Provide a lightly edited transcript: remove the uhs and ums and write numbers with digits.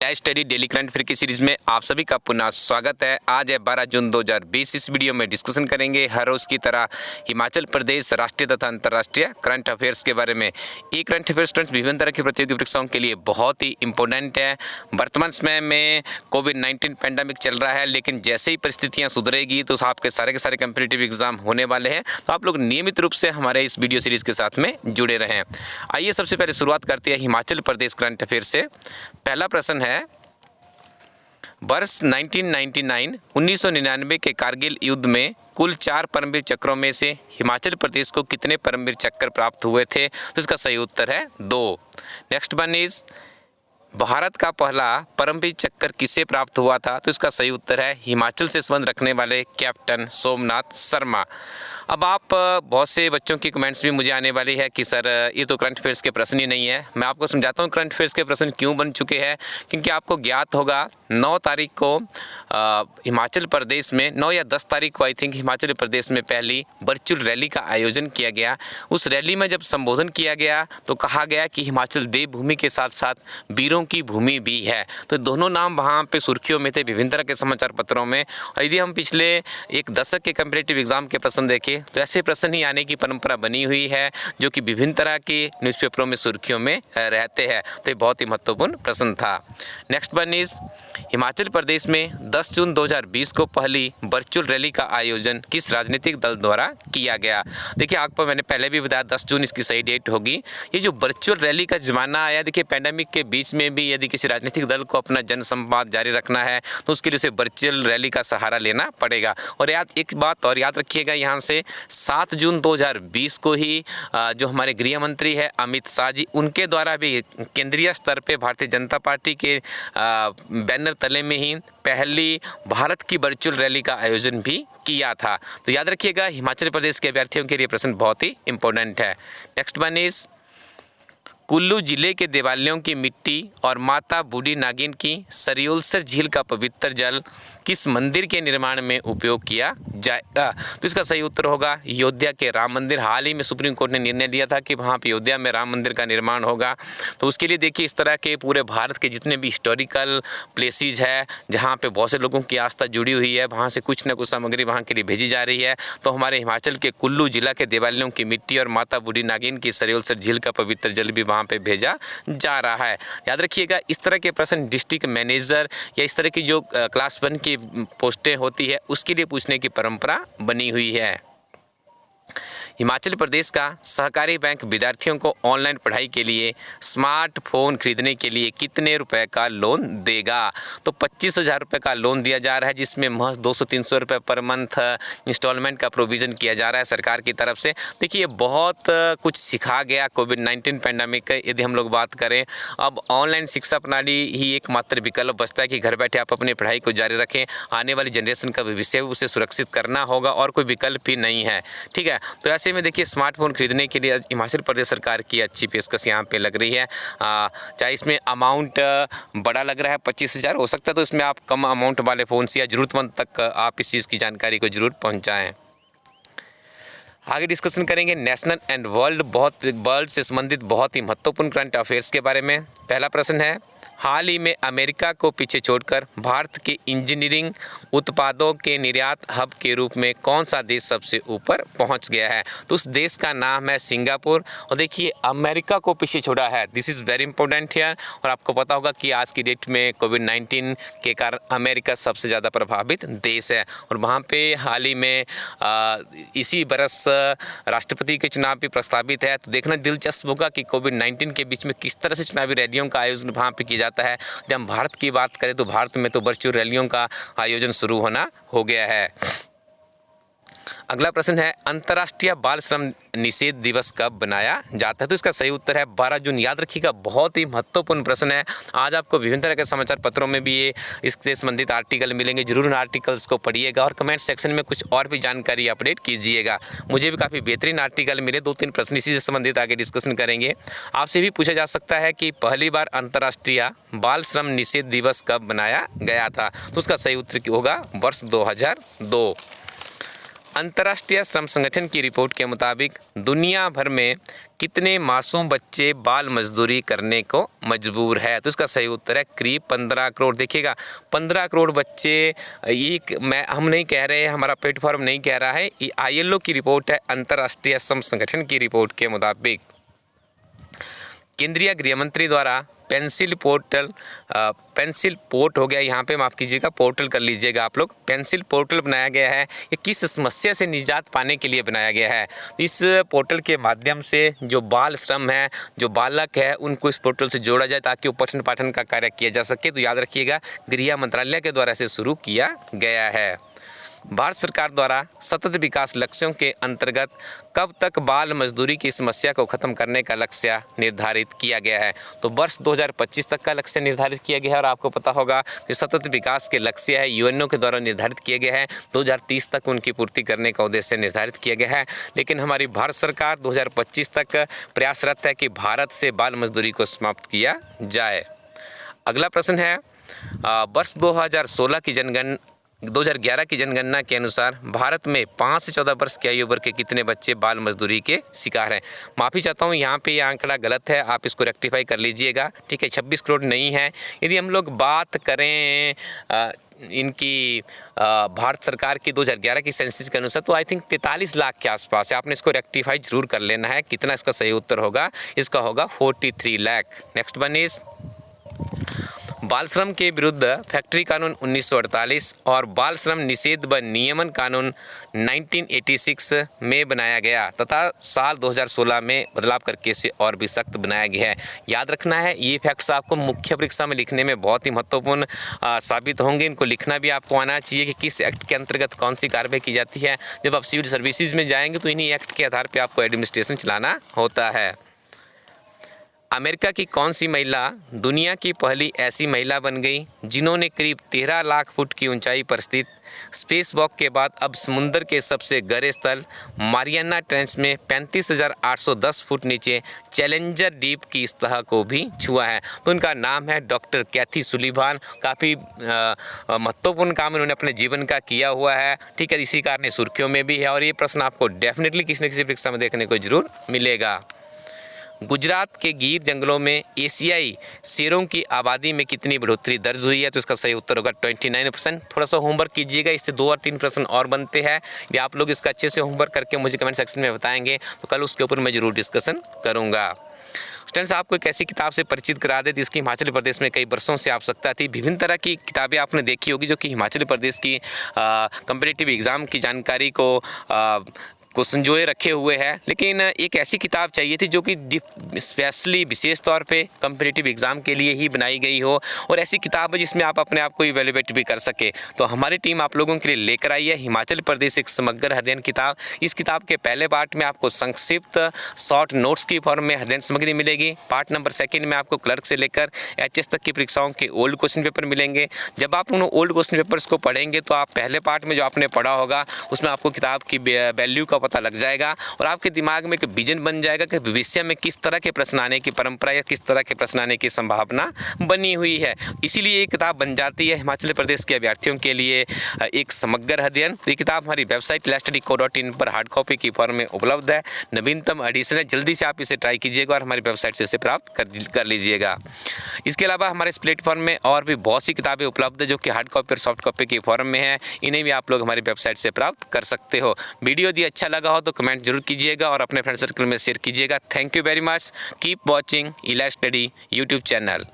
नया study daily current affair की series में आप सभी का पुनः स्वागत है। आज है 12 जून 2020। इस वीडियो में डिस्कशन करेंगे हर रोज की तरह हिमाचल प्रदेश राष्ट्रीय तथा अंतर्राष्ट्रीय करंट अफेयर्स के बारे में। ये करंट अफेयर स्टूडेंट्स विभिन्न तरह की प्रतियोगी परीक्षाओं के लिए बहुत ही इंपॉर्टेंट है। वर्तमान समय में कोविड-19 पैंडेमिक चल रहा है, लेकिन जैसे ही परिस्थितियाँ सुधरेगी तो आपके सारे के सारे कम्पिटिटिव एग्जाम होने वाले हैं। तो आप लोग नियमित रूप से हमारे इस वीडियो सीरीज के साथ में जुड़े रहें। आइए सबसे पहले शुरुआत करते हैं हिमाचल प्रदेश करंट अफेयर से। पहला प्रश्न है, वर्ष 1999 के कारगिल युद्ध में कुल 4 परमवीर चक्रों में से हिमाचल प्रदेश को कितने परमवीर चक्र प्राप्त हुए थे? तो इसका सही उत्तर है 2। नेक्स्ट वन इज, भारत का पहला परमवीर चक्र किसे प्राप्त हुआ था? तो इसका सही उत्तर है हिमाचल से संबंध रखने वाले कैप्टन सोमनाथ शर्मा। अब आप बहुत से बच्चों की कमेंट्स भी मुझे आने वाली है कि सर ये तो करंट अफेयर्स के प्रश्न ही नहीं है। मैं आपको समझाता हूँ करंट अफेयर्स के प्रश्न क्यों बन चुके हैं। क्योंकि आपको ज्ञात होगा 9 तारीख को हिमाचल प्रदेश में 9 या 10 तारीख को आई थिंक हिमाचल प्रदेश में पहली वर्चुअल रैली का आयोजन किया गया। उस रैली में जब संबोधन किया गया तो कहा गया कि हिमाचल देवभूमि के साथ साथ वीरों की भूमि भी है। तो दोनों नाम वहाँ पे सुर्खियों में थे विभिन्न तरह के समाचार पत्रों में। और यदि हम पिछले एक दशक के कम्पिटिटिव एग्जाम के प्रश्न देखें तो ऐसे प्रश्न ही आने की परंपरा बनी हुई है जो कि विभिन्न तरह के न्यूज़पेपरों में सुर्खियों में रहते हैं। तो ये बहुत ही महत्वपूर्ण प्रश्न था। Next one is, Himachal Pradesh में 10 जून 2020 को पहली वर्चुअल रैली का आयोजन किस राजनीतिक दल द्वारा किया गया? देखिए आपको मैंने पहले भी बताया 10 जून इसकी सही डेट होगी। ये जो वर्चुअल रैली का जमाना आया, देखिए पैंडेमिक के बीच में भी यदि किसी राजनीतिक दल को अपना जनसंवाद जारी रखना है तो उसके लिए उसे वर्चुअल रैली का सहारा लेना पड़ेगा। और एक बात और याद रखिएगा, यहाँ से 7 जून 2020 को ही जो हमारे गृह मंत्री है अमित शाह जी, उनके द्वारा भी केंद्रीय स्तर पे भारतीय जनता पार्टी के बैनर तले में ही पहली भारत की वर्चुअल रैली का आयोजन भी किया था। तो याद रखिएगा हिमाचल प्रदेश के अभ्यर्थियों के लिए प्रश्न बहुत ही इंपॉर्टेंट है। नेक्स्ट वन इज, कुल्लू जिले के देवालयों की मिट्टी और माता बूढ़ी नागिन की सरियोलसर झील का पवित्र जल किस मंदिर के निर्माण में उपयोग किया जाएगा? तो इसका सही उत्तर होगा अयोध्या के राम मंदिर। हाल ही में सुप्रीम कोर्ट ने निर्णय दिया था कि वहाँ पे अयोध्या में राम मंदिर का निर्माण होगा। तो उसके लिए देखिए इस तरह के पूरे भारत के जितने भी हिस्टोरिकल प्लेसेस है जहाँ पे बहुत से लोगों की आस्था जुड़ी हुई है, वहाँ से कुछ न कुछ सामग्री वहाँ के लिए भेजी जा रही है। तो हमारे हिमाचल के कुल्लू जिला के देवालयों की मिट्टी और माता बूढ़ी नागिन की सरियोलसर झील का पवित्र जल भी वहाँ पे भेजा जा रहा है। याद रखिएगा इस तरह के प्रश्न डिस्ट्रिक्ट मैनेजर या इस तरह की जो क्लास 1 की पोस्टें होती है उसके लिए पूछने की परंपरा बनी हुई है। हिमाचल प्रदेश का सहकारी बैंक विद्यार्थियों को ऑनलाइन पढ़ाई के लिए स्मार्टफोन खरीदने के लिए कितने रुपए का लोन देगा? तो 25,000 रुपये का लोन दिया जा रहा है, जिसमें महज 200-300 रुपये पर मंथ इंस्टॉलमेंट का प्रोविज़न किया जा रहा है सरकार की तरफ से। देखिए बहुत कुछ सिखा गया कोविड-19 पैंडेमिक। यदि हम लोग बात करें, अब ऑनलाइन शिक्षा प्रणाली ही एकमात्र विकल्प बचता है कि घर बैठे आप अपनी पढ़ाई को जारी रखें। आने वाली जनरेशन का भविष्य उसे सुरक्षित करना होगा और कोई विकल्प ही नहीं है। ठीक है, तो ऐसे में देखिए स्मार्टफोन खरीदने के लिए हिमाचल प्रदेश सरकार की अच्छी पेशकश यहाँ पे लग रही है। चाहे इसमें अमाउंट बड़ा लग रहा है 25,000, हो सकता है तो इसमें आप कम अमाउंट वाले फ़ोन से या ज़रूरतमंद तक आप इस चीज़ की जानकारी को ज़रूर पहुँचाएँ। आगे डिस्कशन करेंगे नेशनल एंड वर्ल्ड से संबंधित बहुत ही महत्वपूर्ण करंट अफेयर्स के बारे में। पहला प्रश्न है, हाल ही में अमेरिका को पीछे छोड़कर भारत के इंजीनियरिंग उत्पादों के निर्यात हब के रूप में कौन सा देश सबसे ऊपर पहुंच गया है? तो उस देश का नाम है सिंगापुर। और देखिए अमेरिका को पीछे छोड़ा है, this is very important here. और आपको पता होगा कि आज की डेट में कोविड-19 के कारण अमेरिका सबसे ज़्यादा प्रभावित देश है। और वहाँ पे हाल ही में इसी बरस राष्ट्रपति के चुनाव भी प्रस्तावित है। तो देखना दिलचस्प होगा कि कोविड-19 के बीच में किस तरह से चुनावी रैलियों का आयोजन वहाँ पे किया जाता है। जब हम भारत की बात करें तो भारत में तो वर्चुअल रैलियों का आयोजन शुरू होना हो गया है। अगला प्रश्न है, अंतर्राष्ट्रीय बाल श्रम निषेध दिवस कब बनाया जाता है? तो इसका सही उत्तर है 12 जून। याद रखिएगा बहुत ही महत्वपूर्ण प्रश्न है। आज आपको विभिन्न तरह के समाचार पत्रों में भी ये इससे संबंधित आर्टिकल मिलेंगे, जरूर उन आर्टिकल्स को पढ़िएगा और कमेंट सेक्शन में कुछ और भी जानकारी अपडेट कीजिएगा। मुझे भी काफ़ी बेहतरीन आर्टिकल मिले, 2-3 प्रश्न इसी से संबंधित आगे डिस्कशन करेंगे। आपसे भी पूछा जा सकता है कि पहली बार अंतर्राष्ट्रीय बाल श्रम निषेध दिवस कब बनाया गया था? तो उसका सही उत्तर होगा वर्ष 2002। अंतर्राष्ट्रीय श्रम संगठन की रिपोर्ट के मुताबिक दुनिया भर में कितने मासूम बच्चे बाल मजदूरी करने को मजबूर है? तो इसका सही उत्तर है करीब 15 करोड़। देखिएगा 15 करोड़ बच्चे, हम नहीं कह रहे हैं, हमारा प्लेटफॉर्म नहीं कह रहा है, ये ILO की रिपोर्ट है, अंतर्राष्ट्रीय श्रम संगठन की रिपोर्ट के मुताबिक। केंद्रीय गृह मंत्री द्वारा पेंसिल पोर्ट हो गया यहाँ पे, माफ़ कीजिएगा, पोर्टल कर लीजिएगा आप लोग। पेंसिल पोर्टल बनाया गया है, ये किस समस्या से निजात पाने के लिए बनाया गया है? इस पोर्टल के माध्यम से जो बाल श्रम है, जो बालक है, उनको इस पोर्टल से जोड़ा जाए ताकि वो पठन पाठन का कार्य किया जा सके। तो याद रखिएगा गृह मंत्रालय के द्वारा इसे शुरू किया गया है। भारत सरकार द्वारा सतत विकास लक्ष्यों के अंतर्गत कब तक बाल मजदूरी की समस्या को खत्म करने का लक्ष्य निर्धारित किया गया है? तो वर्ष 2025 तक का लक्ष्य निर्धारित किया गया है। और आपको पता होगा कि सतत विकास के लक्ष्य है UNO के द्वारा निर्धारित किए गए हैं, 2030 तक उनकी पूर्ति करने का उद्देश्य निर्धारित किया गया है। लेकिन हमारी भारत सरकार 2025 तक प्रयासरत है कि भारत से बाल मजदूरी को समाप्त किया जाए। अगला प्रश्न है, वर्ष 2011 की जनगणना के अनुसार भारत में 5 से 14 वर्ष की आयु वर्ग के कितने बच्चे बाल मजदूरी के शिकार हैं? माफ़ी चाहता हूँ, यहाँ पे ये आंकड़ा गलत है, आप इसको रेक्टिफाई कर लीजिएगा, ठीक है। 26 करोड़ नहीं है। यदि हम लोग बात करें इनकी भारत सरकार की 2011 की सेंसस के अनुसार, तो आई थिंक 43 लाख के आसपास है। आपने इसको रेक्टिफाई जरूर कर लेना है। कितना इसका सही उत्तर होगा? इसका होगा 43 लाख। नेक्स्ट वन इज बाल श्रम के विरुद्ध फैक्ट्री कानून 1948 और बाल श्रम निषेध व नियमन कानून 1986 में बनाया गया तथा साल 2016 में बदलाव करके इसे और भी सख्त बनाया गया है। याद रखना है, ये फैक्ट्स आपको मुख्य परीक्षा में लिखने में बहुत ही महत्वपूर्ण साबित होंगे। इनको लिखना भी आपको आना चाहिए कि किस एक्ट के अंतर्गत कौन सी कार्रवाई की जाती है। जब आप सिविल सर्विसेज में जाएंगे तो इन्हीं एक्ट के आधार पर आपको एडमिनिस्ट्रेशन चलाना होता है। अमेरिका की कौन सी महिला दुनिया की पहली ऐसी महिला बन गई जिन्होंने करीब 13 लाख फुट की ऊंचाई पर स्थित स्पेस वॉक के बाद अब समुद्र के सबसे गहरे स्थल मारियाना ट्रेंच में 35,810 फुट नीचे चैलेंजर डीप की सतह को भी छुआ है? तो उनका नाम है डॉक्टर कैथी सुलिवान। काफ़ी महत्वपूर्ण काम इन्होंने अपने जीवन का किया हुआ है, ठीक है। इसी कारण सुर्खियों में भी है और ये प्रश्न आपको डेफिनेटली किसी न किसी परीक्षा में देखने को जरूर मिलेगा। गुजरात के गिर जंगलों में एशियाई शेरों की आबादी में कितनी बढ़ोतरी दर्ज हुई है? तो इसका सही उत्तर होगा 29%। थोड़ा सा होमवर्क कीजिएगा, इससे 2 और 3 प्रश्न और बनते हैं। यदि आप लोग इसका अच्छे से होमवर्क करके मुझे कमेंट सेक्शन में बताएंगे तो कल उसके ऊपर मैं जरूर डिस्कशन करूँगा। स्टूडेंट्स, आपको एक ऐसी किताब से परिचित करा दे जिसकी हिमाचल प्रदेश में कई वर्षों से आवश्यकता थी। विभिन्न तरह की किताबें आपने देखी होगी जो कि हिमाचल प्रदेश की कम्पिटिटिव एग्ज़ाम की जानकारी को संजोए रखे हुए हैं, लेकिन एक ऐसी किताब चाहिए थी जो कि स्पेशली विशेष तौर पे कम्पिटिटिव एग्ज़ाम के लिए ही बनाई गई हो और ऐसी किताब है जिसमें आप अपने आप को इवेल्युएट भी कर सके। तो हमारी टीम आप लोगों के लिए लेकर आई है हिमाचल प्रदेश एक समग्र अध्ययन किताब। इस किताब के पहले पार्ट में आपको संक्षिप्त शॉर्ट नोट्स की फॉर्म में अध्ययन सामग्री मिलेगी। पार्ट नंबर 2 में आपको क्लर्क से लेकर HS तक की परीक्षाओं के ओल्ड क्वेश्चन पेपर मिलेंगे। जब आप उन ओल्ड क्वेश्चन पेपर्स को पढ़ेंगे तो आप पहले पार्ट में जो आपने पढ़ा होगा उसमें आपको किताब की वैल्यू का पता लग जाएगा और आपके दिमाग में एक विजन बन जाएगा कि भविष्य में किस तरह के प्रश्न आने की परंपरा या किस तरह के प्रश्न आने की संभावना बनी हुई है। इसीलिए ये किताब बन जाती है हिमाचल प्रदेश के अभ्यर्थियों के लिए एक समग्र अध्ययन। तो ये किताब हमारी वेबसाइट laststudyco.in पर हार्ड कॉपी की फॉर्म में उपलब्ध है। नवीनतम एडिशन है, जल्दी से आप इसे ट्राई कीजिएगा और हमारी वेबसाइट से इसे प्राप्त कर लीजिएगा। इसके अलावा हमारे इस प्लेटफॉर्म में और भी बहुत सी किताबें उपलब्ध है जो कि हार्ड कॉपी और सॉफ्ट कॉपी की फॉर्म में है। इन्हें भी आप लोग हमारी वेबसाइट से प्राप्त कर सकते हो। वीडियो यदि अच्छा लगा हो तो कमेंट जरूर कीजिएगा और अपने फ्रेंड सर्कल में शेयर कीजिएगा। Thank you very much. Keep watching इला स्टडी यूट्यूब चैनल।